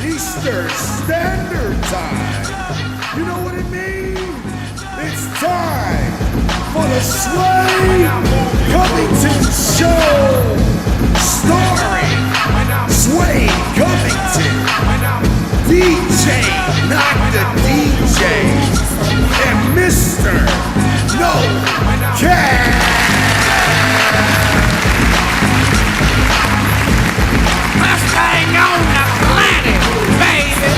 Eastern Standard Time. You know what it means? It's time for the Sway Covington Show. Starring Sway Covington, DJ Not the DJ, and Mr. No Cash. Best thing on the planet, baby.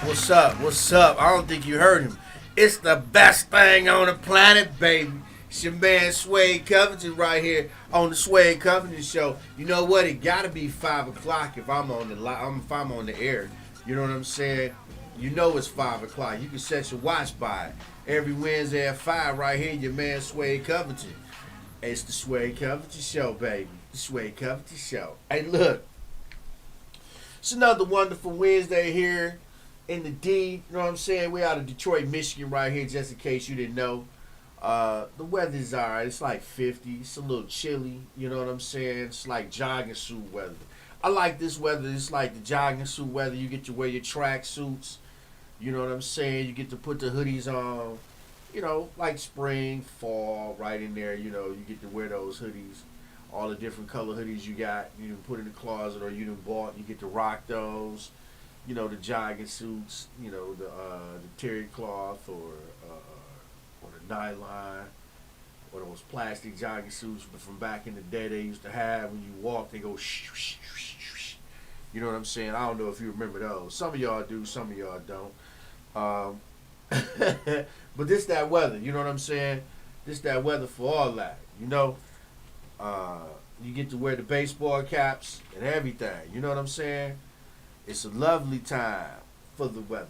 What's up? What's up? I don't think you heard him. It's the best thing on the planet, baby. It's your man Sway Covington right here on the Sway Covington Show. You know what? It gotta be 5 o'clock if I'm on the air. You know what I'm saying? You know it's 5 o'clock. You can set your watch by it. Every Wednesday at 5 right here, your man Sway Covington. It's the Sway Covington Show, baby. The Sway Covington Show. Hey, look. It's another wonderful Wednesday here in the D. You know what I'm saying? We're out of Detroit, Michigan right here, just in case you didn't know. The weather's alright. It's like 50. It's a little chilly. You know what I'm saying? It's like jogging suit weather. I like this weather. It's like the jogging suit weather. You get to wear your track suits. You know what I'm saying? You get to put the hoodies on. You know, like spring, fall, right in there. You know, you get to wear those hoodies. All the different color hoodies you got. You can put in the closet or you done bought. You get to rock those. You know, the jogging suits. You know, the terry cloth or the nylon, or those plastic jogging suits from back in the day they used to have. When you walk, they go shh, shh, shh, shh. You know what I'm saying? I don't know if you remember those. Some of y'all do, some of y'all don't. But this that weather, you know what I'm saying? This that weather for all that, you know? You get to wear the baseball caps and everything, you know what I'm saying? It's a lovely time for the weather.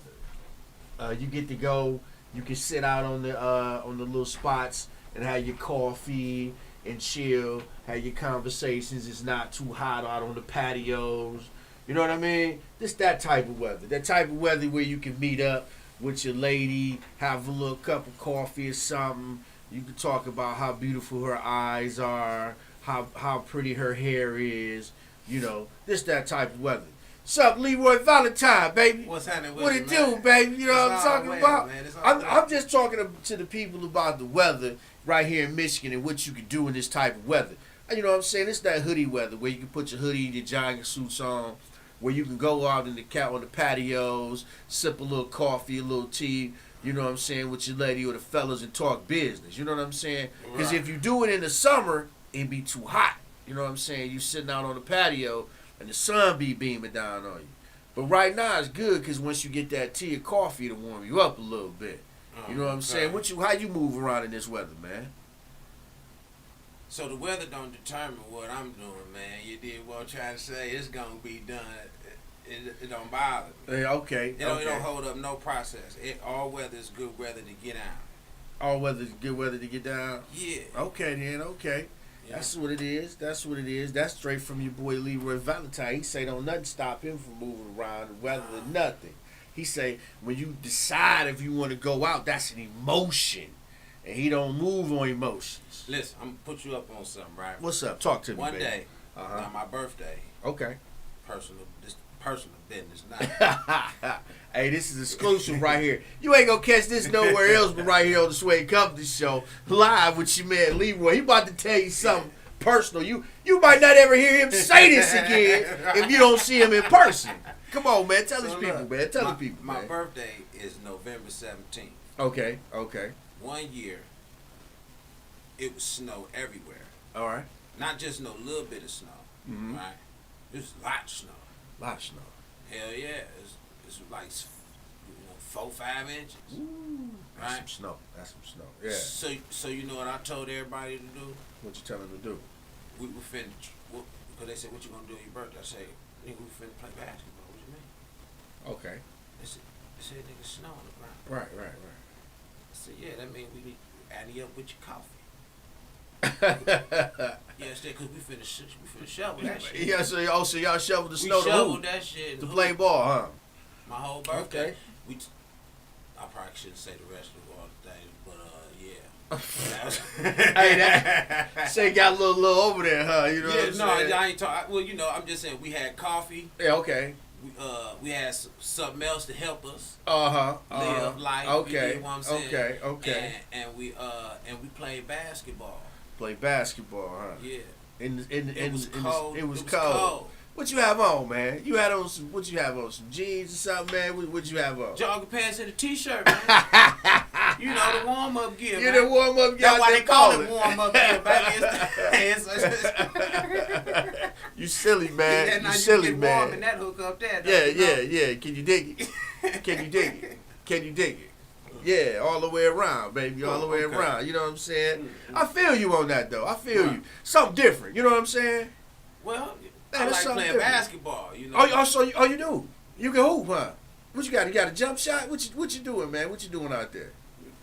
You get to go. You can sit out on the little spots and have your coffee and chill, have your conversations. It's not too hot out on the patios. You know what I mean? This that type of weather. That type of weather where you can meet up with your lady, have a little cup of coffee or something. You can talk about how beautiful her eyes are, how pretty her hair is. You know, this that type of weather. What's up, Leroy Valentine, baby? What's happening with what you, it man? do, baby? You know what I'm talking well, about? man. I'm just talking to the people about the weather right here in Michigan and what you can do in this type of weather. You know what I'm saying? It's that hoodie weather where you can put your hoodie and your jogging suits on, where you can go out on the patios, sip a little coffee, a little tea, you know what I'm saying, with your lady or the fellas and talk business. You know what I'm saying? Because Right. if you do it in the summer, it'd be too hot. You know what I'm saying? You sitting out on the patio and the sun be beaming down on you. But right now it's good because once you get that tea or coffee to warm you up a little bit. You know what I'm saying? How you move around in this weather, man? So the weather don't determine what I'm doing, man. You did what I'm trying to say. It's gonna be done. It don't bother me. Okay. It don't hold up no process. All weather is good weather to get out. All weather is good weather to get down? Yeah. Okay then, okay. Yeah. That's what it is. That's what it is. That's straight from your boy Leroy Valentine. He say don't nothing stop him from moving around the weather or nothing. He say when you decide if you want to go out, that's an emotion. And he don't move on emotions. Listen, I'm gonna put you up on something, right? What's up? Talk to me, One baby. day, on my birthday, Okay. personal business, not. Hey, this is exclusive right here. You ain't gonna catch this nowhere else but right here on the Sway Company Show, live with your man Leroy. He about to tell you something personal. You might not ever hear him say this again if you don't see him in person. Come on, man. Tell these people, man. Tell the people, My man. birthday is November 17th. Okay. 1 year, it was snow everywhere. All right. Not just no little bit of snow, Mhm. right? It was a lot of snow. Lot of snow. Hell yeah, it's like 4-5 inches. Ooh, that's Right. some snow. That's some snow. Yeah. So you know what I told everybody to do? What you telling them to do? We finna, because they said, what you gonna do on your birthday? I say, nigga, we finna play basketball. What you mean? Okay. They said nigga, snow on the ground. Right. I said, yeah, that means we need to add up with your coffee. Yeah, it's because we finna shovel that shit. Yeah, so y'all shoveled the We snow to shoveled who? that shit. To play ball, huh? My whole birthday. Okay. I probably shouldn't say the rest of all the things, but yeah. Hey, that say got a little over there, huh? You know what I'm saying? I ain't talking. Well, you know, I'm just saying we had coffee. Yeah, okay. We had something else to help us live life. Okay, you know what I'm saying? okay. And we played basketball. Play basketball, huh? Yeah. It was cold. It was cold. cold. What you have on, man? You had on some. What you have on? Some jeans or something, man? What you have on? Jogging pants and a t-shirt, man. You know, the warm-up gear, You man. the warm up. That's why they call it warm-up gear, baby. You silly, man. Yeah, you now silly, get man. warm in that hook up there. Yeah. Can you dig it? Can you dig it? Can you dig it? Yeah, all the way around, baby. All the way around. You know what I'm saying? Mm-hmm. I feel you on that, though. I feel you. Something different. You know what I'm saying? Well, Man, I that's like something playing different. basketball, you know. Oh, you do? You can hoop, huh? What you got? You got a jump shot? What you doing, man? What you doing out there?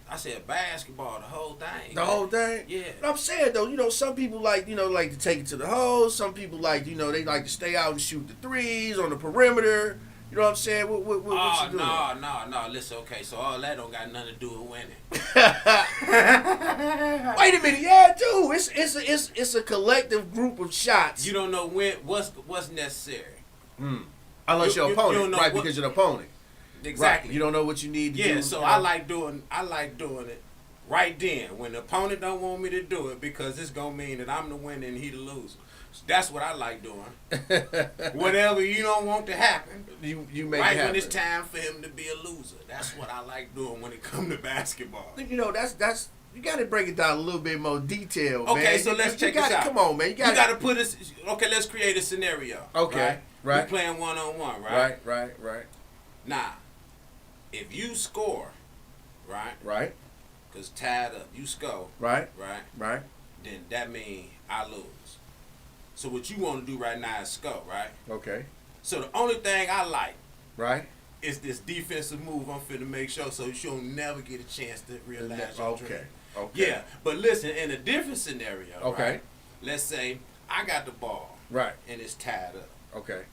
I said basketball, the whole thing. The whole thing? Yeah. But I'm saying though, you know, some people like to take it to the hole. Some people like, they like to stay out and shoot the threes on the perimeter. You know what I'm saying? What you doing? No. Listen, okay, so all that don't got nothing to do with winning. Wait a minute, yeah, dude. It's a collective group of shots. You don't know what's necessary. Unless your you opponent, don't know right? what- Because you're the opponent. Exactly. Right. You don't know what you need to do. Yeah, so I like doing it right then when the opponent don't want me to do it because it's gonna mean that I'm the winner and he the loser. So that's what I like doing. Whatever you don't want to happen, you make right it happen. when it's time for him to be a loser. That's what I like doing when it comes to basketball. You know, that's you got to break it down a little bit more detail, man. Okay, so let's check this out. Come on, man. You got to put us. Okay, let's create a scenario. Okay, right. We're playing 1-on-1, right? Right. Now, if you score, Right. because tied up, you score, Right. then that means I lose. So what you want to do right now is score, right? Okay. So the only thing I like Right. is this defensive move I'm finna make sure so you'll never get a chance to realize your dream. Okay. Yeah, but listen, in a different scenario, Okay. right? Let's say I got the ball, Right. and it's tied up. Okay.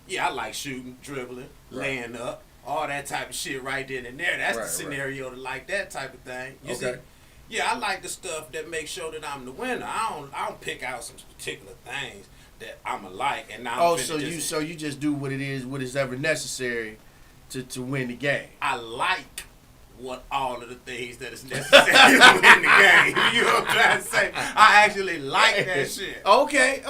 Yeah, I like shooting, dribbling, Right. laying up, all that type of shit right then and there. That's Right, the scenario to like that type of thing. You Okay. see? Yeah, I like the stuff that makes sure that I'm the winner. I don't pick out some particular things that I'ma like and now. So you just do what is ever necessary to win the game. I like what all of the things that is necessary to win the game. You know what I'm trying to say? I actually like that shit. Okay.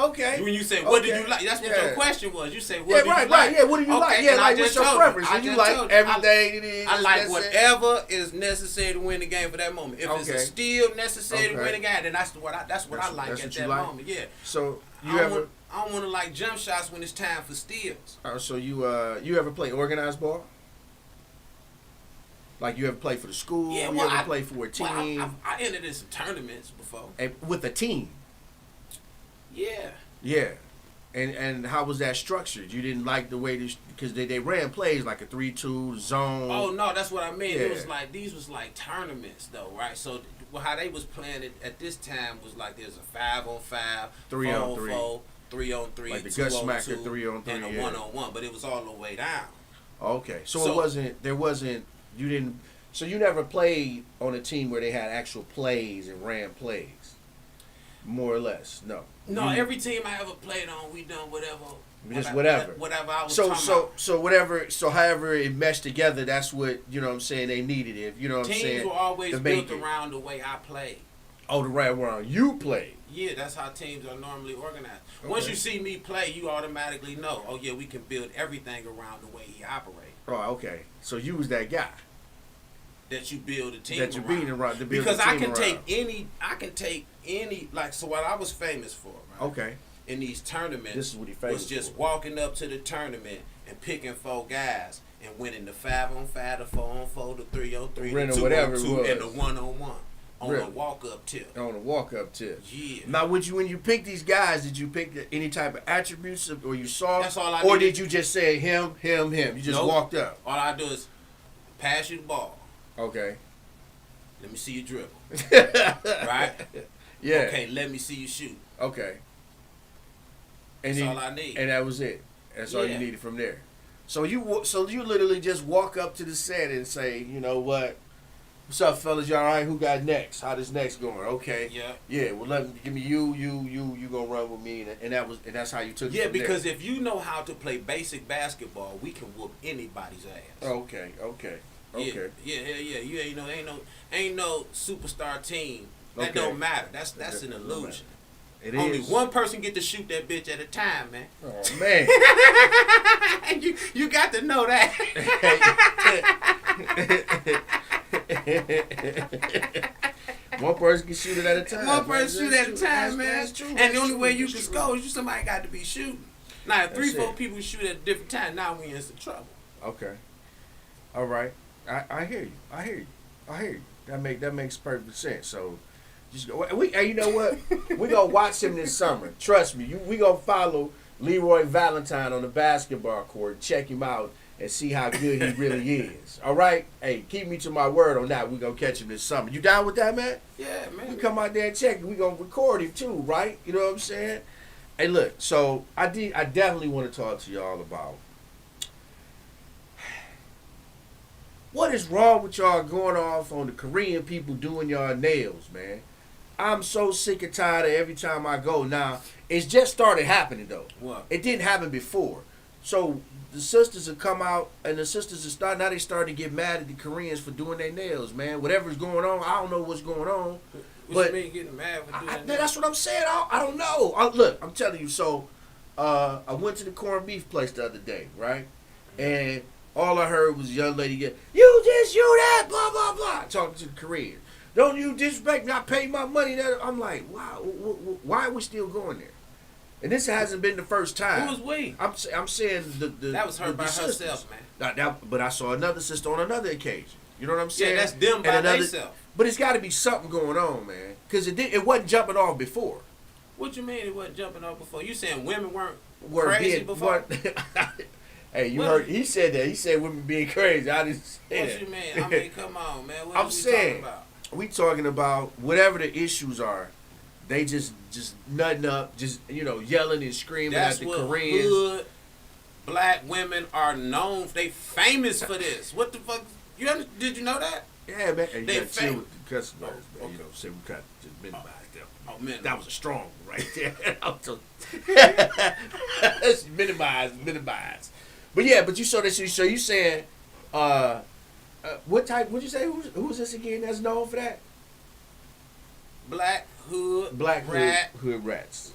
When you say, what do Okay. you like? That's what Yeah. your question was. You say, Yeah, what do right, you like? Yeah, what do you like? Okay, Yeah, and I like just what's your told you. preference? I You just like told you. everything it is. I like that's it. whatever is necessary to win the game for that moment. If it's Okay. a steal necessary to Okay. win the game, then that's what I like That's at what that you like? moment. Yeah. So I don't want to like jump shots when it's time for steals. you ever play organized ball? Like you ever play for the school? Yeah, you well, ever play for a team? Well, I entered in some tournaments before. And with a team? Yeah. Yeah. And how was that structured? You didn't like the way because they ran plays like a 3-2 zone. Oh no, that's what I mean. It Yeah. was like these was like tournaments though, right? So how they was playing it at this time was like there's a 5-on-5, 3-on-3. 4-on-4, 3-on-3, Like the 2-on-2, gut smacker 3-on-3, and a yeah. 1-on-1, but it was all the way down. Okay. So you never played on a team where they had actual plays and ran plays. More or less. No. No, every team I ever played on, we done whatever. Just whatever. Whatever I was talking about. So however it meshed together, that's what, you know what I'm saying, they needed it. You know what I'm saying? Teams were always to built make it. around the way I played. Oh, the right around you played. Yeah, that's how teams are normally organized. Once Okay. you see me play, you automatically know, oh yeah, we can build everything around the way he operates. Oh, okay. So you was that guy. That you build a team That you're around. beating around. To build Because a team I can around. take any, like, so what I was famous for, right? Okay. In these tournaments, This is what he famous was just for. walking up to the tournament and picking 4 guys and winning the 5-on-5, the 4-on-4, the 3-on-3, Winning the whatever it 2-on-2, was. and the 1-on-1 on Really? a walk-up tip. On a walk-up tip. Yeah. Now, when you pick these guys, did you pick any type of attributes or you saw? That's all I Or needed. did you just say him? You just Nope. walked up. All I do is pass you the ball. Okay. Let me see you dribble. Right? Yeah. Okay, let me see you shoot. Okay. And That's then- all I need. And that was it. That's all you Yeah. needed from there. So you literally just walk up to the set and say, you know what, What's up, fellas? Y'all all right? Who got next? How this next going? Okay. Yeah. Yeah. Well, give me you gonna run with me, and that's how you took it. Yeah, from because there. if you know how to play basic basketball, we can whoop anybody's ass. Okay. Yeah. You ain't no superstar team. That Okay. don't matter. That's an That don't illusion. It Only is. one person get to shoot that bitch at a time, man. Oh man. you got to know that. One person can shoot it at a time. One person shoot at a That's time, true. man. That's true. And That's the only true. way you That's can true. score is somebody got to be shooting. Now, if That's 3-4 it. people shoot at a different time, now we in some trouble. Okay. All right. I hear you. I hear you. That makes perfect sense. So, just go. You know what? We gonna watch him this summer. Trust me. We gonna follow Leroy Valentine on the basketball court. Check him out and see how good he really is. All right. Hey, keep me to my word on that. We gonna catch him this summer. You down with that, man? Yeah, man. We come out there and check. We gonna record him too, right? You know what I'm saying? Hey, look. So I definitely want to talk to y'all about what is wrong with y'all going off on the Korean people doing y'all nails, man. I'm so sick and tired of every time I go. Now it's just started happening though. What? It didn't happen before. So the sisters have come out and the sisters are starting. Now they starting to get mad at the Koreans for doing their nails, man. Whatever's going on, I don't know what's going on. What But you mean getting mad for doing that? that's what I'm saying. I don't know. Look, I'm telling you. So, I went to the corned beef place the other day, right? And all I heard was a young lady get, "You just you that, blah blah blah," talking to the Koreans. Don't you disrespect me? I paid my money. I'm like, wow. Why are we still going there? And this hasn't been the first time. Who was we? I'm saying the That was her the by sisters. herself, man. But I saw another sister on another occasion. You know what I'm saying? Yeah, that's them by And another- themselves. But it's got to be something going on, man. Because it wasn't jumping off before. What you mean it wasn't jumping up before? You saying women weren't Were crazy being- before? Hey, you What? heard? He said that. He said women being crazy. I didn't say What that. you mean? I mean, come on, man. What I'm are we saying, talking about? we talking about whatever the issues are. They just nutting up, just yelling and screaming That's at the what Koreans. hood black women are known. They famous for this. What the fuck? Did you know that? Yeah, man. And you They got to chill fam- with the cuss words, man. okay. You know, so we got to just minimize them. Oh man, That was a strong one right there. minimize. But yeah, but you saw this. So you saying, what type? What'd you say? Who's this again? That's known for that? black hood, Black rat, hood rats.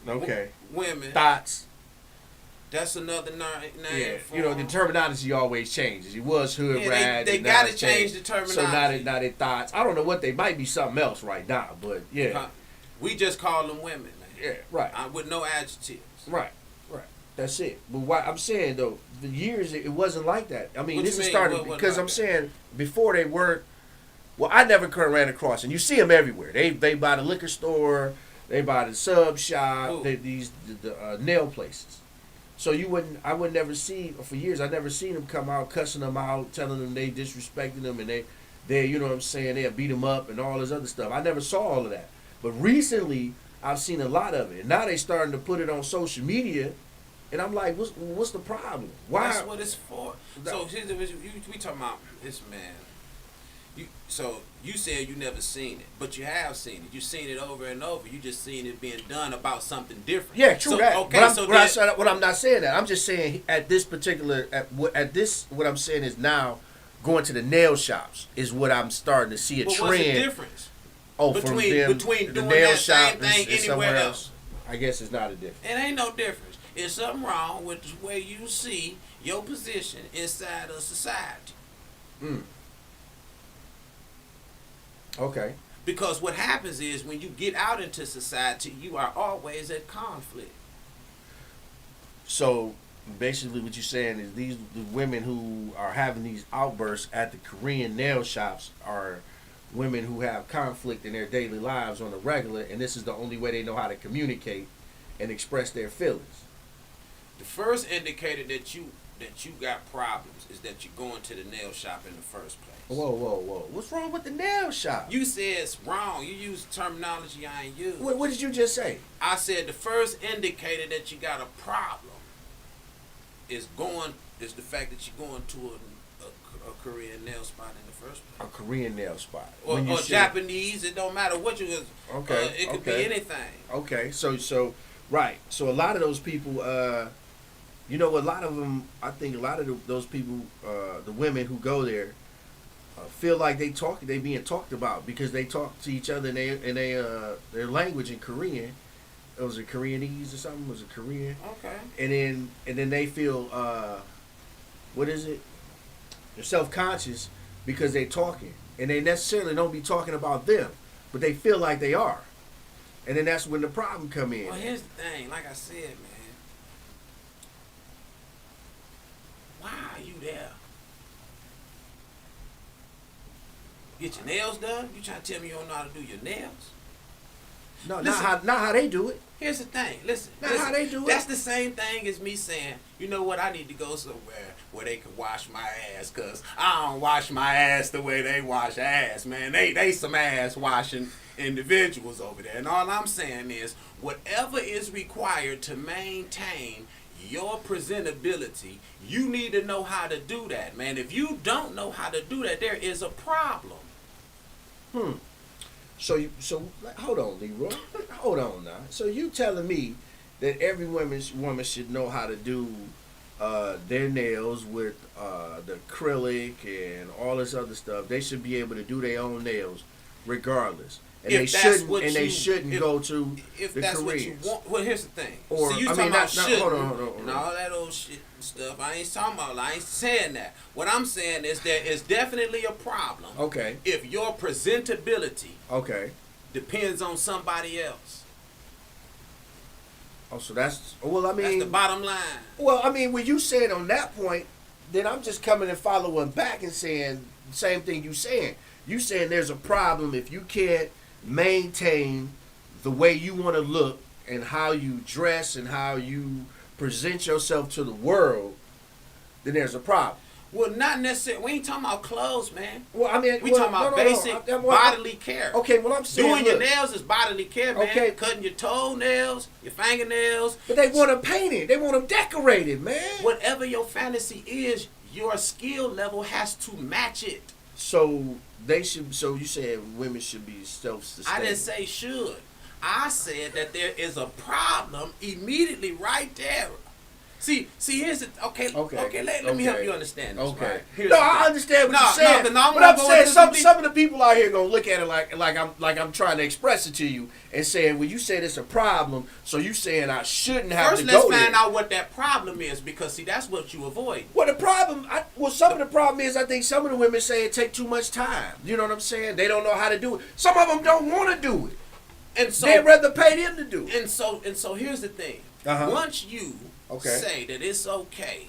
Okay. women. Thoughts. That's another name. Yeah. For You know the terminology always changes. He was hood Yeah, rat. they and now gotta it's change changed. the terminology. So now they thoughts. I don't know what they might be something else right now, but yeah. We just call them women, man. Yeah. Right. With no adjectives. Right. That's it. But what I'm saying though, the years it wasn't like that. I mean, What this you is mean, started what because like I'm that? saying before they weren't. Well, I never ran across, and you see them everywhere. They by the liquor store, they by the sub shop, Who? the nail places. So I would never see for years. I never seen them come out cussing them out, telling them they disrespecting them, and they you know what I'm saying, they beat them up and all this other stuff. I never saw all of that, but recently I've seen a lot of it. And now they starting to put it on social media. And I'm like, what's the problem? Why? That's what it's for. So here's we talking about this man. So you said you never seen it, but you have seen it. You've seen it over and over. You just seen it being done about something different. Yeah, true so, that. Okay, But I'm not saying that. I'm just saying at this particular what I'm saying is now going to the nail shops is what I'm starting to see a but trend. what's the difference? Oh, between from doing the nail that shop same thing is somewhere anywhere else? I guess it's not a difference. It ain't no difference. It's something wrong with the way you see your position inside of society. Okay. Because what happens is when you get out into society, you are always at conflict. So basically, what you're saying is the women who are having these outbursts at the Korean nail shops are women who have conflict in their daily lives on a regular, and this is the only way they know how to communicate and express their feelings. The first indicator that you got problems is that you're going to the nail shop in the first place. Whoa. What's wrong with the nail shop? You said it's wrong. You use terminology I ain't used. What did you just say? I said the first indicator that you got a problem is the fact that you're going to a Korean nail spot in the first A place. Korean nail spot. Or When you say- Japanese, it don't matter what you. Okay, It could okay. be anything. Okay, so right. So a lot of those people, you know, a lot of them. I think a lot of those people, the women who go there, feel like they being talked about because they talk to each other in their language in Korean. It was a Koreanese or something. Was it Korean? Okay. And then they feel what is it? They're self-conscious because they talking, and they necessarily don't be talking about them, but they feel like they are, and then that's when the problem come in. Well, here's the thing. Like I said, man, why are you there? Get your nails done? You trying to tell me you don't know how to do your nails? No, Listen. not how they do it. Here's the thing. Listen. Not how they do it. That's the same thing as me saying, you know what, I need to go somewhere where they can wash my ass, because I don't wash my ass the way they wash ass, man. They some ass washing individuals over there. And all I'm saying is, whatever is required to maintain your presentability, you need to know how to do that, man. If you don't know how to do that, there is a problem. So hold on, Leroy. Hold on now. So you telling me that every woman should know how to do their nails with the acrylic and all this other stuff? They should be able to do their own nails regardless. And If they that's shouldn't what they you- shouldn't if- go to If the that's Koreans. what you want, well, here's the thing. Or, See, you I talking mean, about not- shit hold on. and all that old shit and stuff. I ain't talking about. I ain't saying that. What I'm saying is there is definitely a problem. Okay. If your presentability Okay. depends on somebody else. Oh, so that's well. I That's mean, the bottom line. well, I mean, when you say it on that point, then I'm just coming and following back and saying the same thing you saying. You saying there's a problem if you can't maintain the way you want to look and how you dress and how you present yourself to the world, then there's a problem. Well, not necessarily. We ain't talking about clothes, man. Well, I mean, We well, talking about no. basic bodily care. Okay, well, I'm saying, Doing your look, nails is bodily care, man. Okay. Cutting your toenails, your fingernails. but they want them painted. They want them decorated, man. Whatever your fantasy is, your skill level has to match it. So they should. So you saying women should be self-sustaining? I didn't say should. I said that there is a problem immediately right there. See, here's the okay. Let me help you understand this. Okay. Right? Here's No, the I thing. understand what No, you're saying. no, 'cause I'm but gonna I'm go saying into some some of the people out here gonna look at it like I'm trying to express it to you and saying, well, you said it's a problem, so you saying I shouldn't have First, to let's go there. find out what that problem is, because see, that's what you avoid. Well, the problem, some of the problem is I think some of the women say it take too much time. You know what I'm saying? They don't know how to do it. Some of them don't want to do it. And so They'd rather pay them to do it. And so here's the thing. Uh-huh. Once you Okay. say that it's okay,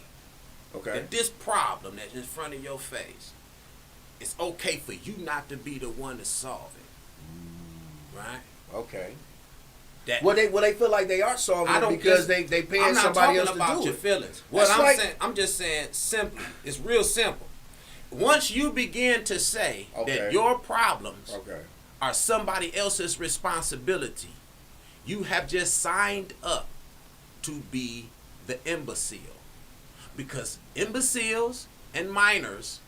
Okay. that this problem that's in front of your face, it's okay for you not to be the one to solve it. Right? Okay. That Well, they feel like they are solving I it don't because just- they paying I'm not somebody else talking to about do your it. feelings. What That's I'm like- saying, I'm just saying simply. It's real simple. Once you begin to say Okay. that your problems Okay. are somebody else's responsibility, you have just signed up to be the imbecile. Because imbeciles and minors,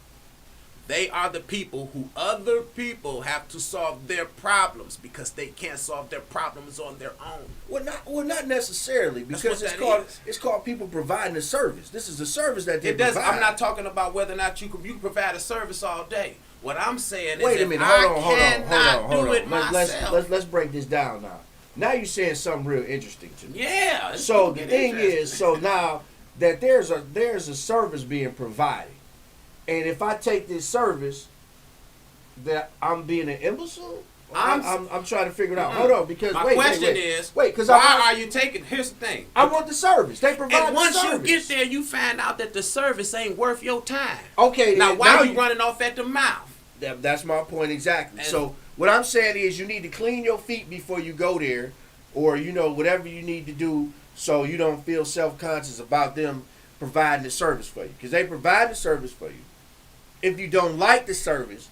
they are the people who other people have to solve their problems because they can't solve their problems on their own. Well, not necessarily, That's because what it's that called is. it's called people providing a service. This is a service that they It does. provide. I'm not talking about whether or not you can provide a service all day. What I'm saying is, Wait a if minute. I Hold on. cannot do it myself. Let's break this down now. Now you're saying something real interesting to me. Yeah. it's So gonna the get thing interesting. is, so now that there's a service being provided, and if I take this service, that I'm being an imbecile. I'm trying to figure it out. Hold on, because my wait, question is, because why are you taking? Here's the thing. I want the service. They provide And once the you service. get there, you find out that the service ain't worth your time. Okay, Now then, why are you running off at the mouth? That's my point exactly. And- So what I'm saying is, you need to clean your feet before you go there, or whatever you need to do, so you don't feel self-conscious about them providing the service for you, because they provide the service for you. If you don't like the service,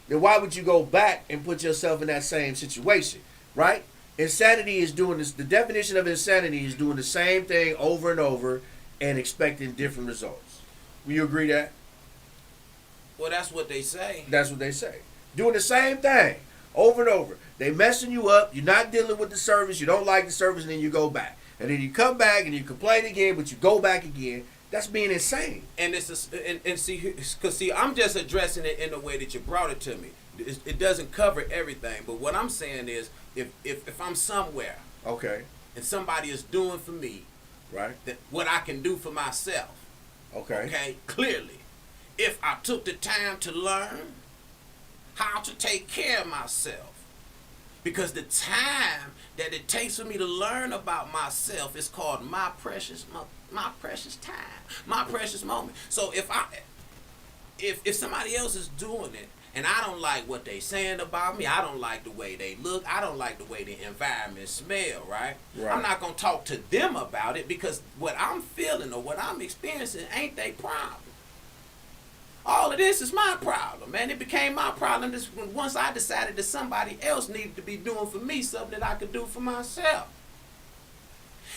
then why would you go back and put yourself in that same situation, right? Insanity is doing this. The definition of insanity is doing the same thing over and over and expecting different results. Will you agree that? Well, that's what they say. That's what they say. Doing the same thing over and over. They messing you up. You're not dealing with the service. You don't like the service, and then you go back. And then you come back and you complain again, but you go back again. That's being insane. And see, I'm just addressing it in the way that you brought it to me. It doesn't cover everything, but what I'm saying is, if I'm somewhere, Okay. and somebody is doing for me, Right. what I can do for myself. Okay. Okay, clearly, if I took the time to learn how to take care of myself, because the time that it takes for me to learn about myself is called my precious time, my precious moment. So if somebody else is doing it, and I don't like what they saying about me, I don't like the way they look, I don't like the way the environment smell, right? I'm not going to talk to them about it, because what I'm feeling or what I'm experiencing ain't their problem. All of this is my problem, man. It became my problem once I decided that somebody else needed to be doing for me something that I could do for myself.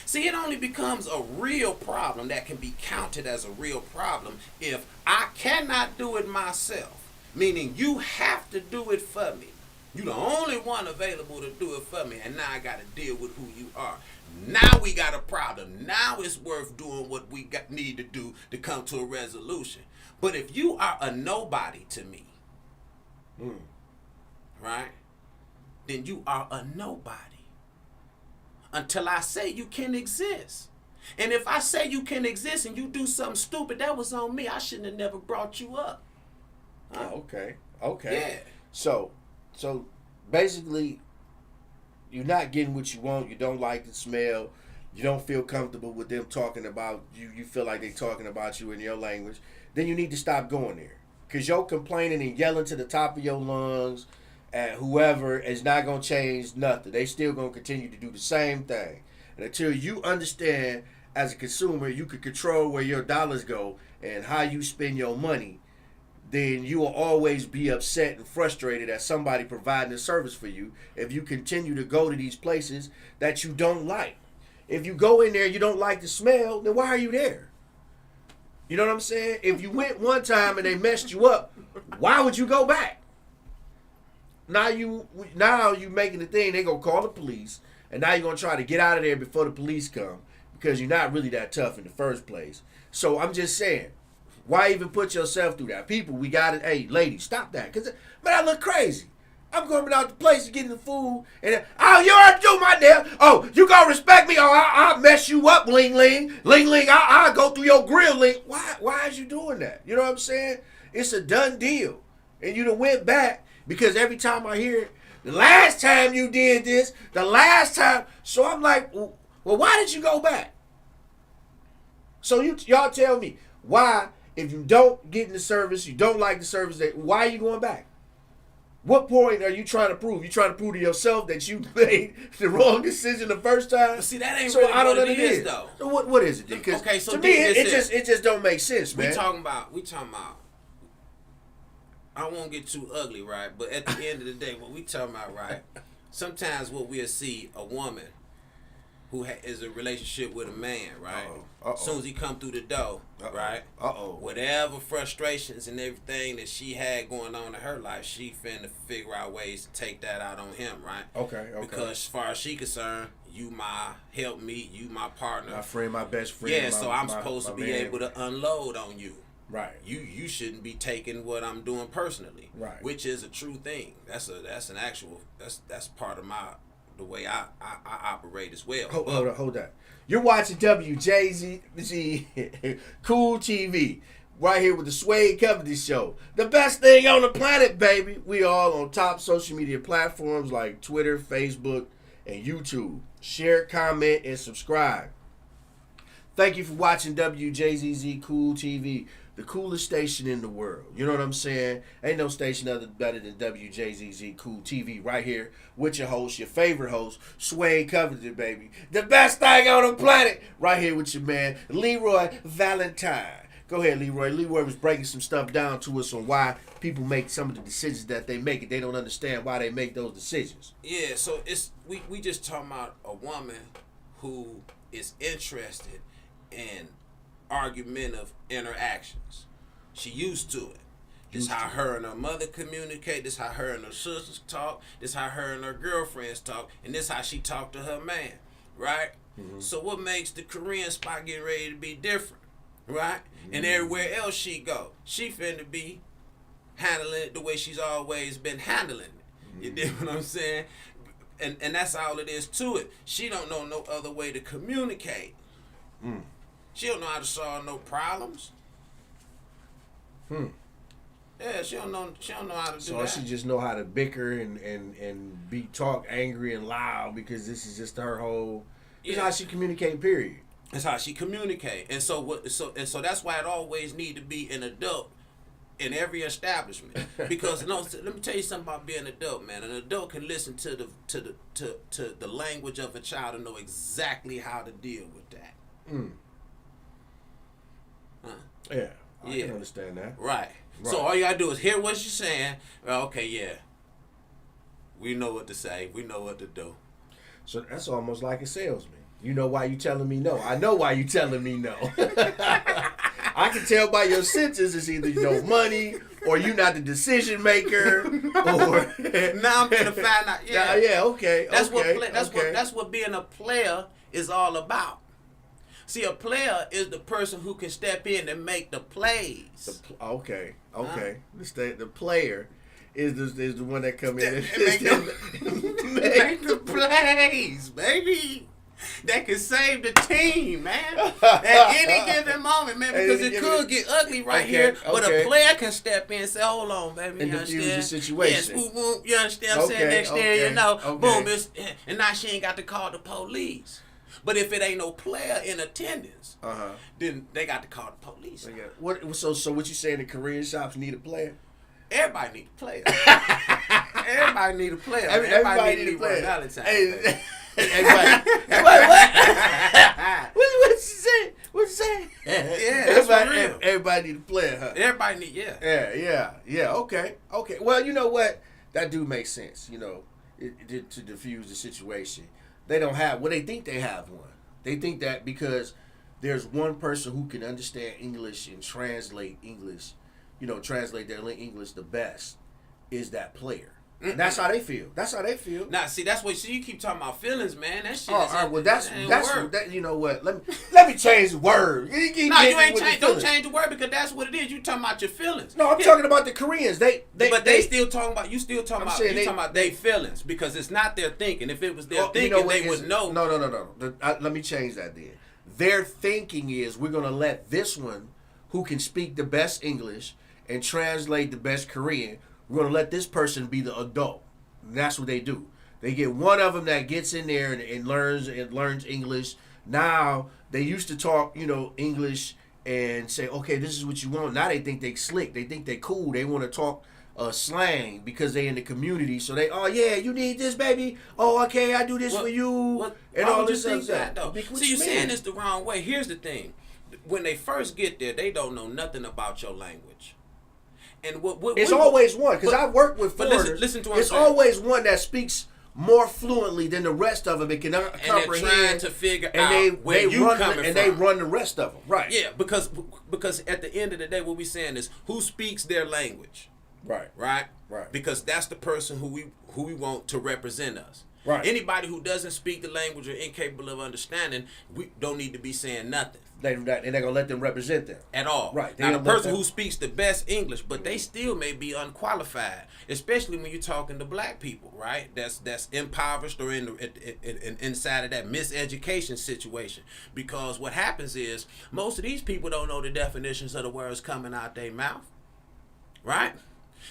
See, it only becomes a real problem that can be counted as a real problem if I cannot do it myself. Meaning you have to do it for me. You're the only one available to do it for me, and now I got to deal with who you are. Now we got a problem. Now it's worth doing what we need to do to come to a resolution. But if you are a nobody to me, right, then you are a nobody until I say you can exist. And if I say you can exist and you do something stupid, that was on me. I shouldn't have never brought you up. Huh? Okay. Yeah. So basically, you're not getting what you want. You don't like the smell. You don't feel comfortable with them talking about you. You feel like they're talking about you in your language. Then you need to stop going there. Because your complaining and yelling to the top of your lungs at whoever is not going to change nothing. They still going to continue to do the same thing. And until you understand, as a consumer, you can control where your dollars go and how you spend your money, then you will always be upset and frustrated at somebody providing a service for you if you continue to go to these places that you don't like. If you go in there and you don't like the smell, then why are you there? You know what I'm saying? If you went one time and they messed you up, why would you go back? Now you making the thing, they gonna call the police, and now you're gonna try to get out of there before the police come because you're not really that tough in the first place. So I'm just saying, why even put yourself through that? People, we got it. Hey, ladies, stop that. Because, man, I look crazy. I'm going out the place to get the food. And, oh, you already do my nail. Oh, you going to respect me? Oh, I'll mess you up, Ling Ling. Ling Ling, I'll go through your grill, Ling. Why is you doing that? You know what I'm saying? It's a done deal. And you done went back because every time I hear it, the last time you did this, the last time. So I'm like, well, why did you go back? So y'all tell me, why, if you don't get in the service, you don't like the service, why are you going back? What point are you trying to prove? You trying to prove to yourself that you made the wrong decision the first time? But see, that ain't so really I don't what know it is, though. So what is it? Because okay, so to me, it just don't make sense, man. We talking about. I won't get too ugly, right? But at the end of the day, what we talking about, right? Sometimes what we'll see a woman who is in a relationship with a man, right? As soon as he come through the door, right? Whatever frustrations and everything that she had going on in her life, she finna figure out ways to take that out on him, right? Okay. Because as far as she concerned, you my helpmeet, you my partner. My friend, my best friend. Yeah, so I'm supposed to be able to unload on you. Right. You shouldn't be taking what I'm doing personally. Right. Which is a true thing. That's part of the way I operate as well. Hold on. You're watching WJZZ Cool TV right here with the Suede Company Show. The best thing on the planet, baby. We all on top social media platforms like Twitter, Facebook, and YouTube. Share, comment, and subscribe. Thank you for watching WJZZ Cool TV, the coolest station in the world. You know what I'm saying? Ain't no station better than WJZZ Cool TV right here with your host, your favorite host, Suede Covington, baby. The best thing on the planet right here with your man, Leroy Valentine. Go ahead, Leroy. Leroy was breaking some stuff down to us on why people make some of the decisions that they make, and they don't understand why they make those decisions. Yeah, so we just talking about a woman who is interested in argumentative interactions. She used to it. This how her and her mother communicate. This how her and her sisters talk. This how her and her girlfriends talk. And this how she talk to her man, right? So what makes the Korean spot getting ready to be different, right? And everywhere else she go, she finna be handling it the way she's always been handling it. You dig what I'm saying? And that's all it is to it. She don't know no other way to communicate. She don't know how to solve no problems. Yeah, she don't know how to do So that. she just know how to bicker and be talk angry and loud because this is just her whole. This is how she communicate. Period. That's how she communicate. And so that's why it always need to be an adult in every establishment. Because let me tell you something about being an adult, man. An adult can listen to the language of a child and know exactly how to deal with that. Yeah, I can understand that. Right. So all you gotta do is hear what she's saying. Well, okay, yeah. We know what to say. We know what to do. So that's almost like a salesman. You know why you telling me no. I know why you telling me no. I can tell by your sentences it's either you know money or you not the decision maker or Now I'm gonna find out. Yeah, yeah, okay. That's okay, that's what being a player is all about. See, a player is the person who can step in and make the plays. Okay. The player is the one that come in and Make the plays, baby. That can save the team, man. At any given moment, man, because it could get ugly right here. But a player can step in and say, "Hold on, baby, and you diffuse understand? the situation. Yes, boom, you understand? I'm saying next year, you know, boom, and now she ain't got to call the police. But if it ain't no player in attendance, then they got to call the police. So what you saying? The Korean shops need a player? Everybody need a player. Everybody need a player. Everybody need a player. Hey, everybody. What you say? What you say? Yeah, that's real. Everybody need a player, huh? Everybody need, Yeah. Okay. Well, you know what? That do make sense. You know, to diffuse the situation. They don't have. Well, they think they have one. They think that because there's one person who can understand English and translate English, translate their English the best, is that player. And that's how they feel. Nah, see, that's what. See, you keep talking about feelings, man. That shit. All right. Well, that's word. that. You know what? Let me change the word. No, you ain't change. Don't change the word because that's what it is. You talking about your feelings. No, I'm talking about the Koreans. They still talking about. You still talking about. You talking about their feelings because it's not their thinking. If it was their thinking, they would know. No. Let me change that then. Their thinking is we're gonna let this one, who can speak the best English and translate the best Korean, we're gonna let this person be the adult. And that's what they do. They get one of them that gets in there and learns English. Now they used to talk, English and say, okay, this is what you want. Now they think they slick. They think they cool. They want to talk slang because they in the community. So they, oh yeah, you need this, baby. Oh, okay, I do this for you. And all this things stuff. though. See, you're saying this the wrong way. Here's the thing: when they first get there, they don't know nothing about your language. And it's always one because I've worked with foreigners. Listen to what it's I'm saying. always one that speaks more fluently than the rest of them. It can comprehend. And they're trying to figure out where you coming from. And they run the rest of them. Right. Yeah, because at the end of the day, what we're saying is who speaks their language. Right. Because that's the person who we want to represent us. Right. Anybody who doesn't speak the language or incapable of understanding, we don't need to be saying nothing. They're gonna let them represent them at all. Right. Now the person who speaks the best English, but they still may be unqualified, especially when you're talking to black people, right? That's impoverished or in inside of that miseducation situation. Because what happens is most of these people don't know the definitions of the words coming out their mouth, right?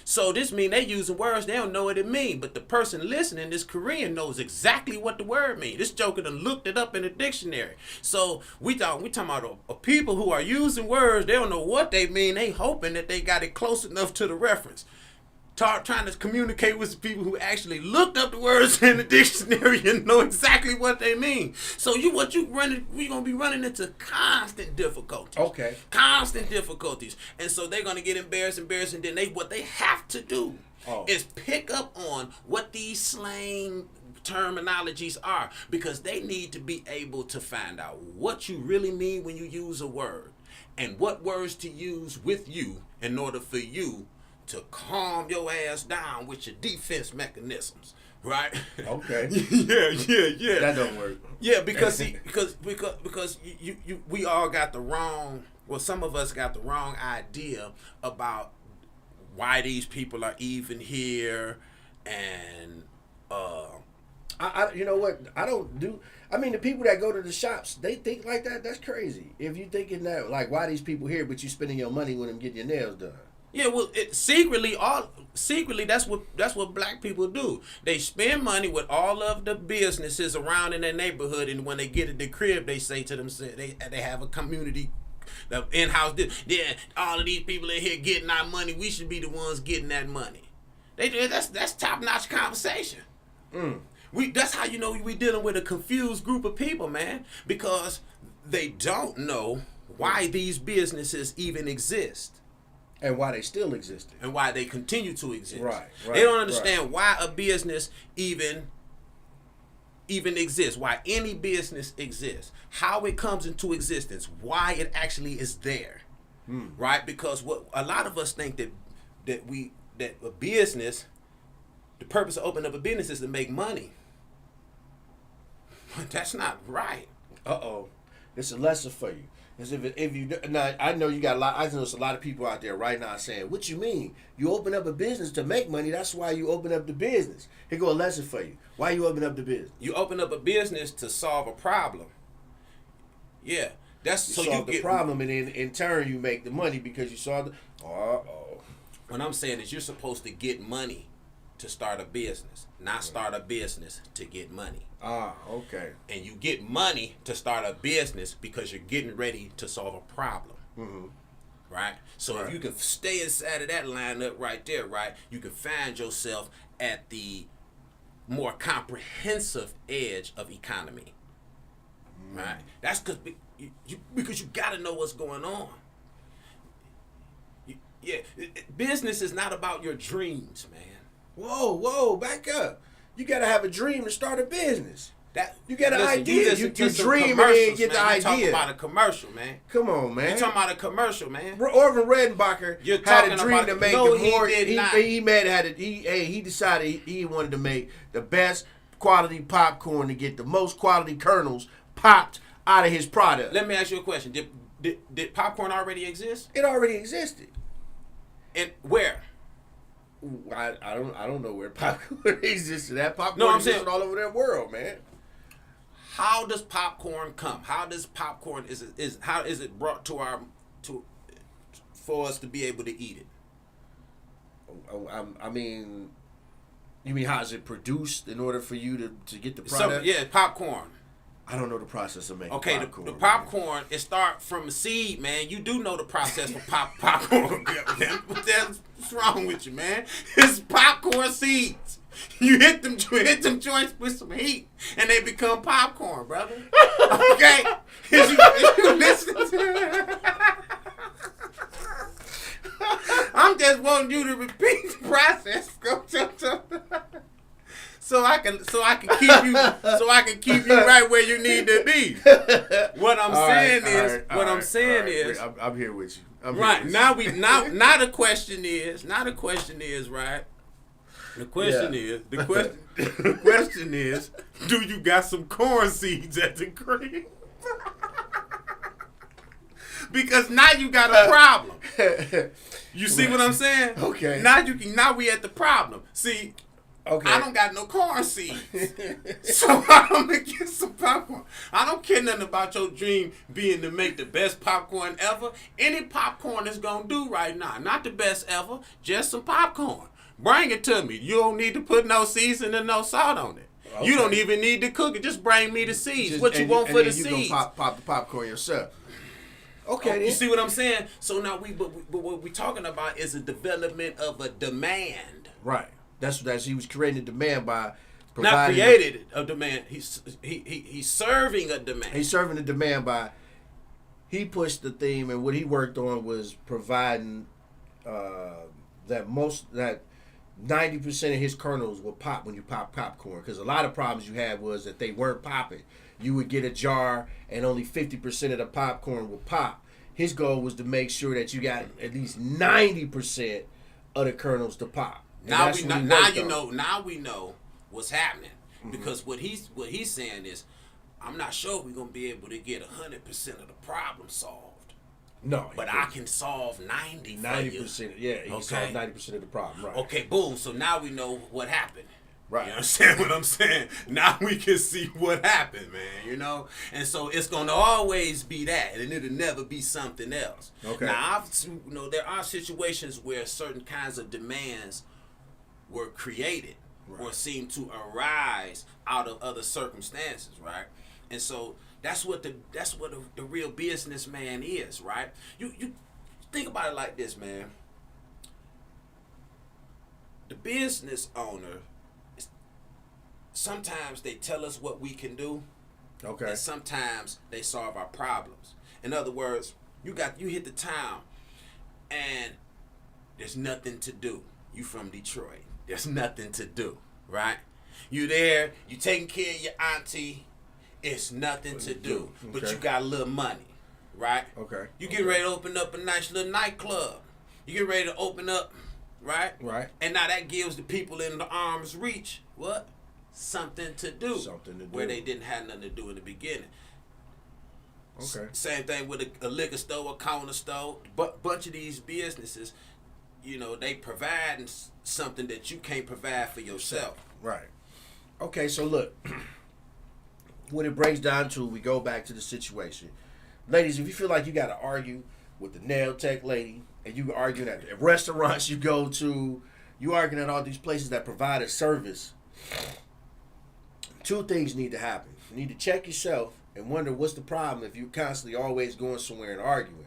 So this mean they using words they don't know what it mean, but the person listening, this Korean, knows exactly what the word mean. This joker done looked it up in the dictionary. So we talking about people who are using words they don't know what they mean. They hoping that they got it close enough to the reference. Trying to communicate with the people who actually looked up the words in the dictionary and know exactly what they mean. So we gonna be running into constant difficulties. Okay. Constant difficulties. And so they're gonna get embarrassed, and then what they have to do is pick up on what these slang terminologies are, because they need to be able to find out what you really mean when you use a word and what words to use with you in order for you to calm your ass down with your defense mechanisms, right? Okay. yeah. That don't work. Yeah, because we all got the wrong. Well, some of us got the wrong idea about why these people are even here, and you know what? I mean, the people that go to the shops, they think like that. That's crazy. If you thinking that, like, why these people here, but you spending your money when them getting your nails done. yeah, well, secretly, that's what black people do. They spend money with all of the businesses around in their neighborhood, and when they get at the crib, they say to themselves, they have a community, the in-house. Yeah, all of these people in here getting our money. We should be the ones getting that money. That's top-notch conversation. That's how you know we dealing with a confused group of people, man, because they don't know why these businesses even exist. And why they still existing. And why they continue to exist. Right. They don't understand why a business even exists, why any business exists, how it comes into existence, why it actually is there. Right? Because what a lot of us think that a business, the purpose of opening up a business is to make money. But that's not right. It's a lesson for you. As if you now, I know you got a lot. I know there's a lot of people out there right now saying, "What you mean? You open up a business to make money? That's why you open up the business." Here go a lesson for you. Why you open up the business? You open up a business to solve a problem. Yeah, that's You so solve you the get problem, and then in turn you make the money because you solve the. What I'm saying is you're supposed to get money to start a business, not start a business to get money. Okay. And you get money to start a business because you're getting ready to solve a problem. Right? So if you can stay inside of that lineup right there, right, you can find yourself at the more comprehensive edge of economy. Right? That's because you got to know what's going on. Business is not about your dreams, man. Whoa, back up. You gotta have a dream to start a business. You got an Listen, idea. listen You to some dream and commercials, then get the man. idea. You're talking about a commercial, man. Come on, man. You're talking about a commercial, man. Orville Redenbacher You're had talking a dream about- to make No, the he more. did not. He decided he wanted to make the best quality popcorn to get the most quality kernels popped out of his product. Let me ask you a question. Did popcorn already exist? It already existed. And where? I don't know where popcorn existed. That popcorn No, I'm existed saying- all over the world, man. How does popcorn come? How does popcorn how is it brought for us to be able to eat it? I mean, you mean how is it produced in order for you to get the product? Popcorn. I don't know the process of making Okay, popcorn. the popcorn, it start from a seed, man. You do know the process for popcorn. What's wrong with you, man? It's popcorn seeds. You hit them joints with some heat, and they become popcorn, brother. Okay? Is you listening to I'm just wanting you to repeat the process. So I can keep you right where you need to be. What I'm saying is I'm here with you. Right now the question is right. The question is, do you got some corn seeds at the crib? Because now you got a problem. You see what I'm saying? Okay. Now we at the problem. See. Okay. I don't got no corn seeds. So I'm gonna get some popcorn. I don't care nothing about your dream being to make the best popcorn ever. Any popcorn is gonna do right now. Not the best ever, just some popcorn. Bring it to me. You don't need to put no seasoning and no salt on it. Okay. You don't even need to cook it. Just bring me the seeds. What you want for the seeds. You gonna pop the popcorn yourself. Okay. You see what I'm saying? So now what we're talking about is a development of a demand. Right. That's he was creating a demand by not created a demand. He's serving a demand. He's serving a demand by he pushed the theme, and what he worked on was providing that 90% of his kernels will pop when you pop popcorn. Because a lot of problems you had was that they weren't popping. You would get a jar and only 50% of the popcorn will pop. His goal was to make sure that you got at least 90% other kernels to pop. And Now that's we what know. he Now worked you on. know. Now we know what's happening because what he's saying is, I'm not sure we're gonna be able to get 100% of the problem solved. No, But I can solve 90%. 90%. Yeah, he Okay. solved 90% of the problem. Right. Okay, boom. So now we know what happened. Right. You understand what I'm saying? Now we can see what happened, man. You know, and so it's gonna always be that, and it'll never be something else. Okay. Now, there are situations where certain kinds of demands were created or seem to arise out of other circumstances, right? And so that's what the real businessman is, right? You think about it like this, man. The business owner, sometimes they tell us what we can do, Okay. and sometimes they solve our problems. In other words, you hit the town, and there's nothing to do. You from Detroit. There's nothing to do, right? You there, you taking care of your auntie, it's nothing to do. But Okay. you got a little money, right? Okay. You get ready to open up a nice little nightclub. You get ready to open up, right? Right. And now that gives the people in the arm's reach, what? Something to do. Something to do. Where they didn't have nothing to do in the beginning. Okay. Same thing with a liquor store, a corner store. But bunch of these businesses, you know, they provide something that you can't provide for yourself. Right. Okay, so look, when it breaks down to, we go back to the situation. Ladies, if you feel like you got to argue with the nail tech lady, and you arguing at the restaurants you go to, you arguing at all these places that provide a service, two things need to happen. You need to check yourself and wonder what's the problem if you're constantly always going somewhere and arguing.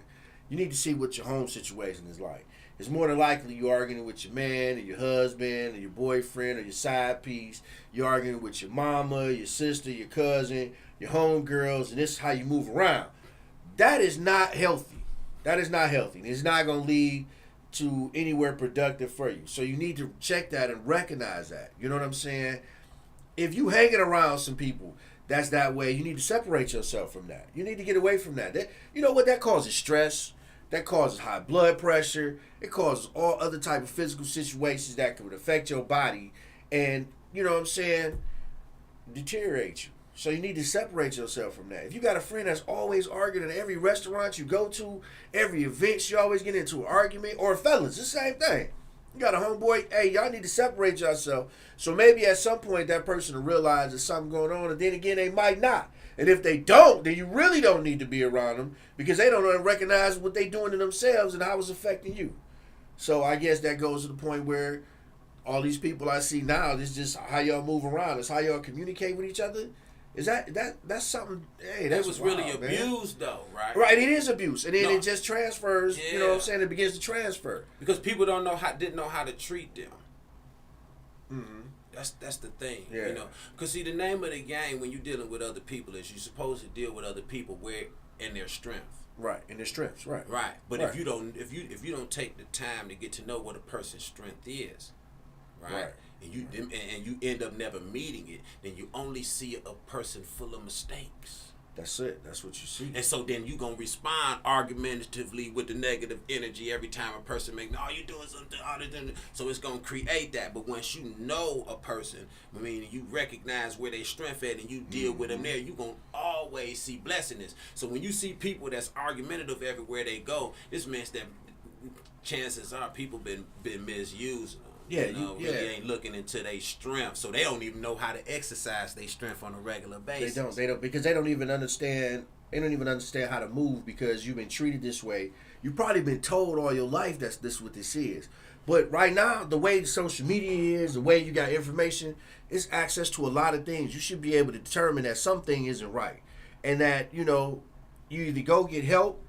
You need to see what your home situation is like. It's more than likely you're arguing with your man or your husband or your boyfriend or your side piece. You're arguing with your mama, your sister, your cousin, your homegirls, and this is how you move around. That is not healthy. That is not healthy. It's not going to lead to anywhere productive for you. So you need to check that and recognize that. You know what I'm saying? If you hanging around some people that's that way, you need to separate yourself from that. You need to get away from that. You know what? That causes stress. That causes high blood pressure. It causes all other type of physical situations that could affect your body and, you know what I'm saying, deteriorate you. So you need to separate yourself from that. If you got a friend that's always arguing at every restaurant you go to, every event you always get into an argument, or fellas, it's the same thing. You got a homeboy, hey, y'all need to separate yourself. So maybe at some point that person will realize there's something going on, and then again, they might not. And if they don't, then you really don't need to be around them because they don't recognize what they're doing to themselves and how it's affecting you. So I guess that goes to the point where all these people I see now, this is just how y'all move around. It's how y'all communicate with each other. Is that's something? Hey, That that's was wild, really man. abused, though, right? Right, it is abuse, and then No. it just transfers. You know what I'm Yeah. saying? It begins to transfer. Because people didn't know how to treat them. Mm-hmm. That's the thing, Yeah. you know. Because see, the name of the game when you're dealing with other people is you're supposed to deal with other people where in their strength. Right, and their strengths. Right. Right. But Right. if you don't take the time to get to know what a person's strength is, right? Right. And you end up never meeting it, then you only see a person full of mistakes. That's it. That's what you see. And so then you gonna respond argumentatively with the negative energy every time a person make, oh, you doing something other than, so it's gonna create that. But once you know a person, I mean, you recognize where they strength at and you deal with them there, you gonna always see blessedness. So when you see people that's argumentative everywhere they go, this means that chances are people been misusing them. Yeah, Really ain't looking into their strength, so they don't even know how to exercise their strength on a regular basis. They don't because they don't even understand. They don't even understand how to move because you've been treated this way. You've probably been told all your life that's this what this is. But right now, the way social media is, the way you got information, it's access to a lot of things. You should be able to determine that something isn't right, and that you either go get help.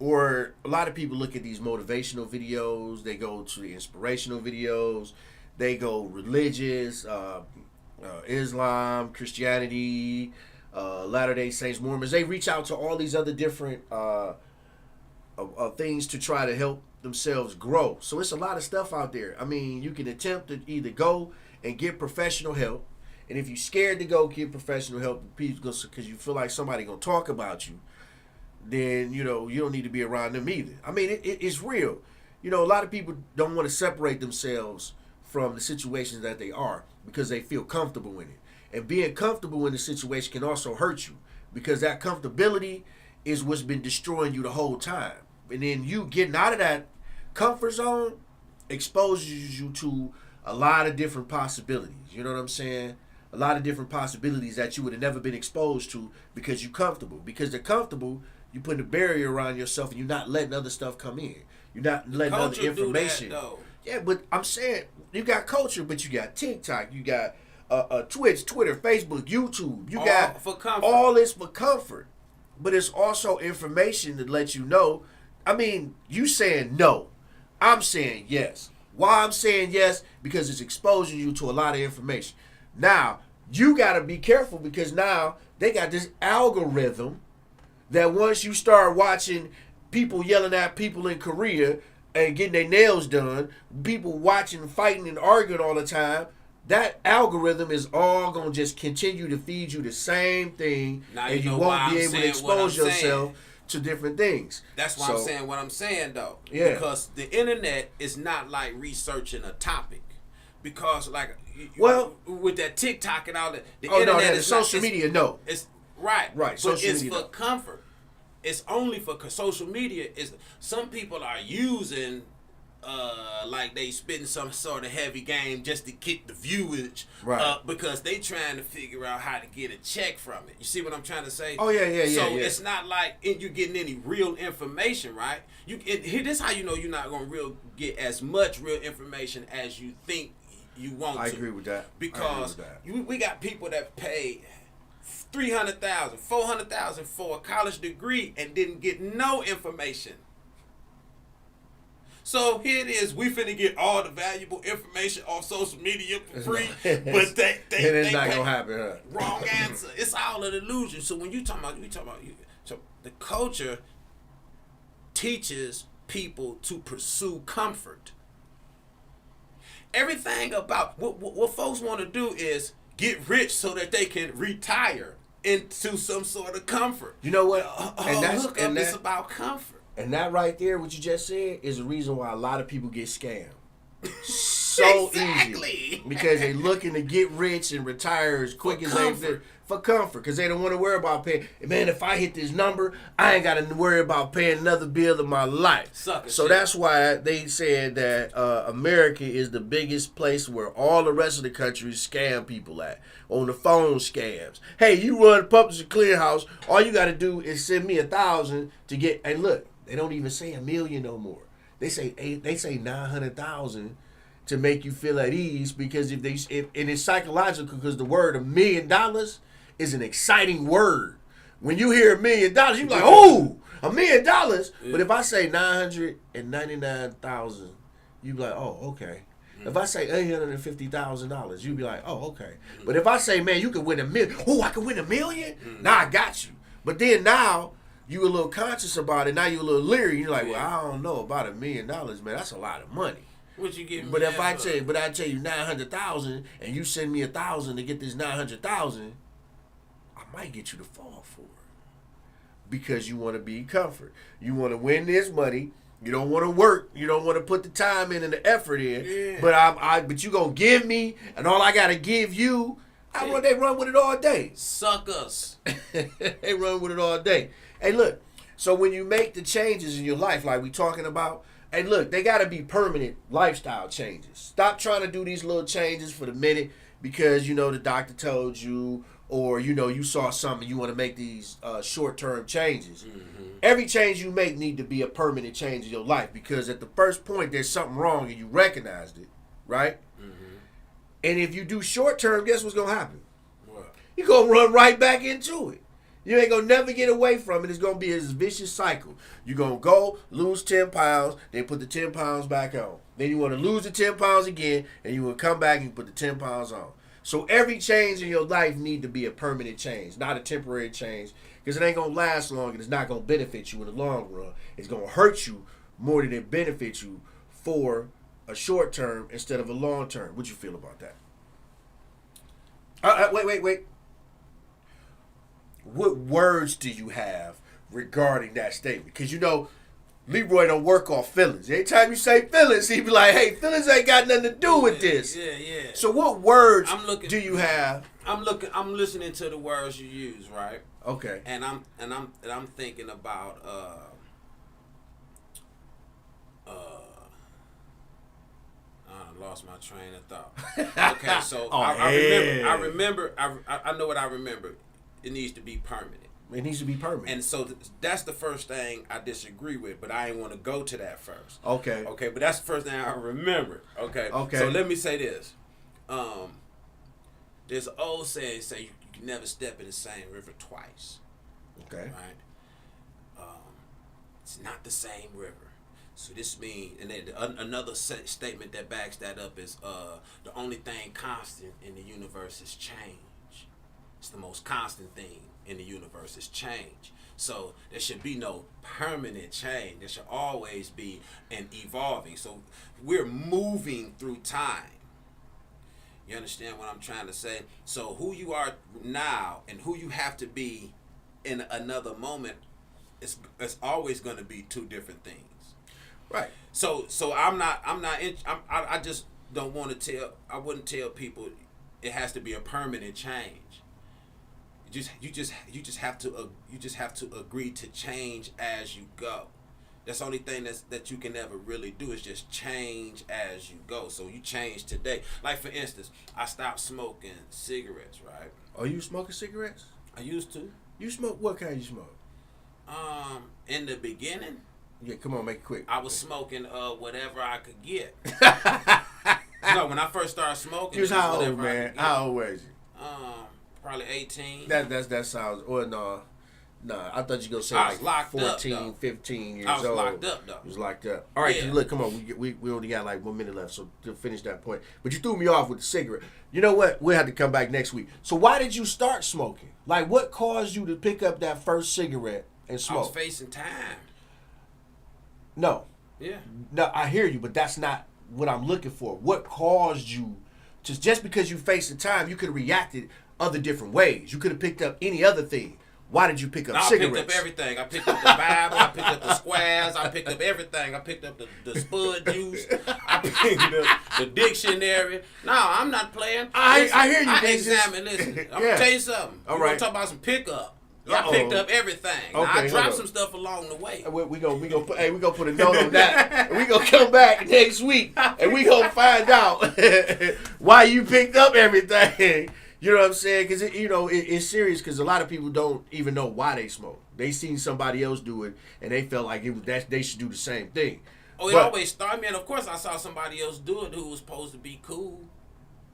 Or a lot of people look at these motivational videos. They go to the inspirational videos. They go religious, Islam, Christianity, Latter-day Saints, Mormons. They reach out to all these other different things to try to help themselves grow. So it's a lot of stuff out there. I mean, you can attempt to either go and get professional help. And if you're scared to go get professional help because you feel like somebody going to talk about you, then you don't need to be around them either. I mean, it's real. you know, a lot of people don't want to separate themselves from the situations that they are because they feel comfortable in it. And being comfortable in the situation can also hurt you because that comfortability is what's been destroying you the whole time. And then you getting out of that comfort zone exposes you to a lot of different possibilities. You know what I'm saying? A lot of different possibilities that you would have never been exposed to because you're comfortable. Because they're comfortable, you put a barrier around yourself and you're not letting other stuff come in. You're not letting other information. Do that, though. Yeah, but I'm saying you got culture, but you got TikTok, you got Twitch, Twitter, Facebook, YouTube. You got for comfort. all this for comfort. But it's also information that lets you know. I mean, you saying no. I'm saying yes. Why I'm saying yes? Because it's exposing you to a lot of information. Now, you got to be careful because now they got this algorithm that once you start watching people yelling at people in Korea and getting their nails done, people watching, fighting, and arguing all the time, that algorithm is all going to just continue to feed you the same thing, now, and you know won't be I'm able to saying what I'm expose yourself saying. to different things. That's why I'm saying what I'm saying, though. Yeah. Because the internet is not like researching a topic. Because, like, with that TikTok and all that, the internet is social media. No, it's right. Right. But Social it's media, for comfort. It's only for social media. Is some people are using, like they spitting some sort of heavy game just to get the viewage, right? Because they trying to figure out how to get a check from it. You see what I'm trying to say? Oh yeah. So it's not like you're getting any real information, right? This how you know you're not gonna get as much real information as you think you want to. I agree with that. Because we got people that pay $300,000, $400,000 for a college degree and didn't get no information. So here it is. We finna get all the valuable information off social media for free, but it's not gonna happen. Huh? Wrong answer. It's all an illusion. So when you talking about, so the culture teaches people to pursue comfort. Everything about what folks want to do is get rich so that they can retire into some sort of comfort. You know what? It's about comfort. And that right there, what you just said, is the reason why a lot of people get scammed. So exactly. easy. Because they looking to get rich and retire as quick as they can. For comfort. Because they don't want to worry about paying. Man, if I hit this number, I ain't got to worry about paying another bill in my life. So shit. That's why they said that America is the biggest place where all the rest of the countries scam people at. On the phone scams. Hey, you run Publishing Clearinghouse. All you got to do is send me $1,000 to get. And look, they don't even say $1 million no more. They say 900,000 to make you feel at ease because and it's psychological because the word $1 million is an exciting word. When you hear $1 million, you're like, oh, $1 million. Yeah. But if I say 999,000, you be like, oh, okay. If I say $850,000, you be like, oh, okay. But if I say, man, you can win $1 million. Oh, I can win $1 million? Now I got you. But then now you a little conscious about it. Now you a little leery. You're like, well, I don't know about $1 million, man. That's a lot of money. What you give me? But if I tell you 900,000 and you send me 1,000 to get this 900,000, I might get you to fall for it because you want to be comfort. You want to win this money. You don't want to work. You don't want to put the time in and the effort in. Yeah. But you gonna give me, and all I gotta give you. They run with it all day. Suckers. They run with it all day. Hey, look. So when you make the changes in your life, like we talking about, hey, look, they gotta be permanent lifestyle changes. Stop trying to do these little changes for the minute because the doctor told you, or you saw something. You want to make these short-term changes. Mm-hmm. Every change you make need to be a permanent change in your life because at the first point there's something wrong and you recognized it, right? Mm-hmm. And if you do short-term, guess what's gonna happen? What? You're gonna run right back into it. You ain't gonna never get away from it. It's gonna be a vicious cycle. You're gonna go lose 10 pounds, then put the 10 pounds back on. Then you want to lose the 10 pounds again, and you will come back and put the 10 pounds on. So every change in your life need to be a permanent change, not a temporary change, because it ain't gonna last long and it's not gonna benefit you in the long run. It's gonna hurt you more than it benefits you for a short term instead of a long term. What you feel about that? Wait. What words do you have regarding that statement? Because Leroy don't work off feelings. Every time you say feelings, he be like, hey, feelings ain't got nothing to do with this. Yeah. So what words do you have? I'm listening to the words you use, right? Okay. And I'm thinking about I lost my train of thought. Okay, so I know what I remember. It needs to be permanent. It needs to be permanent. And so that's the first thing I disagree with, but I ain't want to go to that first. Okay. Okay, but that's the first thing I remember. Okay. So let me say this. There's an old saying you can never step in the same river twice. Okay. Right? It's not the same river. So this means, and then another statement that backs that up is the only thing constant in the universe is change. It's the most constant thing in the universe is change. So there should be no permanent change. There should always be an evolving. So we're moving through time. You understand what I'm trying to say? So who you are now and who you have to be in another moment, it's always going to be two different things. Right. So I just don't want to tell. I wouldn't tell people it has to be a permanent change. You just have to agree to change as you go. That's the only thing that you can never really do is just change as you go. So you change today. Like for instance, I stopped smoking cigarettes, right? Are you smoking cigarettes? I used to. You smoke? What kind you smoke? In the beginning. Yeah, come on, make it quick. I was smoking whatever I could get. No, when I first started smoking, you was how old, man? How old was you? Probably 18. That sounds. Or no, I thought you were gonna say I was like locked 14, up, 15 years old. I was locked up though. You was locked up. All right, Yeah. look, come on. We only got like 1 minute left, so to finish that point. But you threw me off with the cigarette. You know what? We'll have to come back next week. So why did you start smoking? Like, what caused you to pick up that first cigarette and smoke? I was facing time. No. Yeah. No, I hear you, but that's not what I'm looking for. What caused you to, just because you faced the time, you could have reacted other different ways. You could have picked up any other thing. Why did you pick up cigarettes? I picked up everything. I picked up the Bible. I picked up the squares. I picked up everything. I picked up the spud juice. I picked up the dictionary. No, I'm not playing. I hear you. I examine. Listen, I'm going to tell you something. All We're right. going to talk about some pickup. I picked up everything. Now, Okay, I dropped some stuff along the way. We gonna put a note on that. We gonna come back next week and we gonna find out why you picked up everything. You know what I'm saying? Because it's serious. Because a lot of people don't even know why they smoke. They seen somebody else do it and they felt like they should do the same thing. Oh, it always started me. And of course, I saw somebody else do it who was supposed to be cool.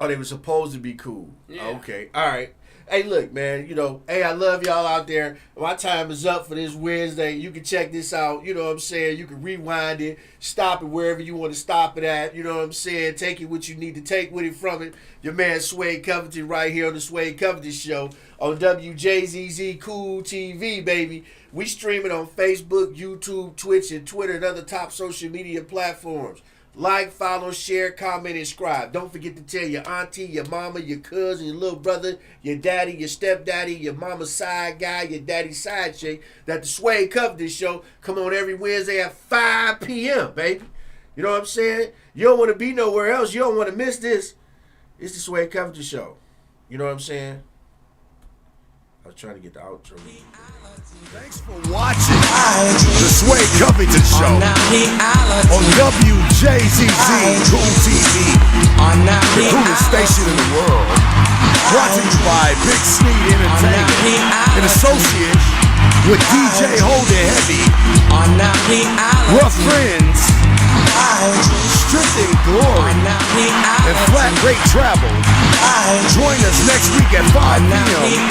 Oh, they were supposed to be cool. Yeah. Okay. All right. Hey, look, man, hey, I love y'all out there. My time is up for this Wednesday. You can check this out. You know what I'm saying? You can rewind it, stop it wherever you want to stop it at. You know what I'm saying? Take it what you need to take with it from it. Your man Sway Covington right here on the Sway Covington Show on WJZZ Cool TV, baby. We stream it on Facebook, YouTube, Twitch, and Twitter, and other top social media platforms. Like, follow, share, comment, and subscribe. Don't forget to tell your auntie, your mama, your cousin, your little brother, your daddy, your stepdaddy, your mama's side guy, your daddy's side chick that the Sway Covington Show come on every Wednesday at 5 p.m., baby. You know what I'm saying? You don't want to be nowhere else. You don't want to miss this. It's the Sway Covington Show. You know what I'm saying? I was trying to get the outro. Thanks for watching the Sway Covington Show on WJZZ Cool TV, the coolest station in the world. Brought to you by Big Sneed Entertainment in association with DJ Hold It Heavy, Rough Friends, Strict and Glory, and Flat Rate Travel. Join us next week at 5 p.m.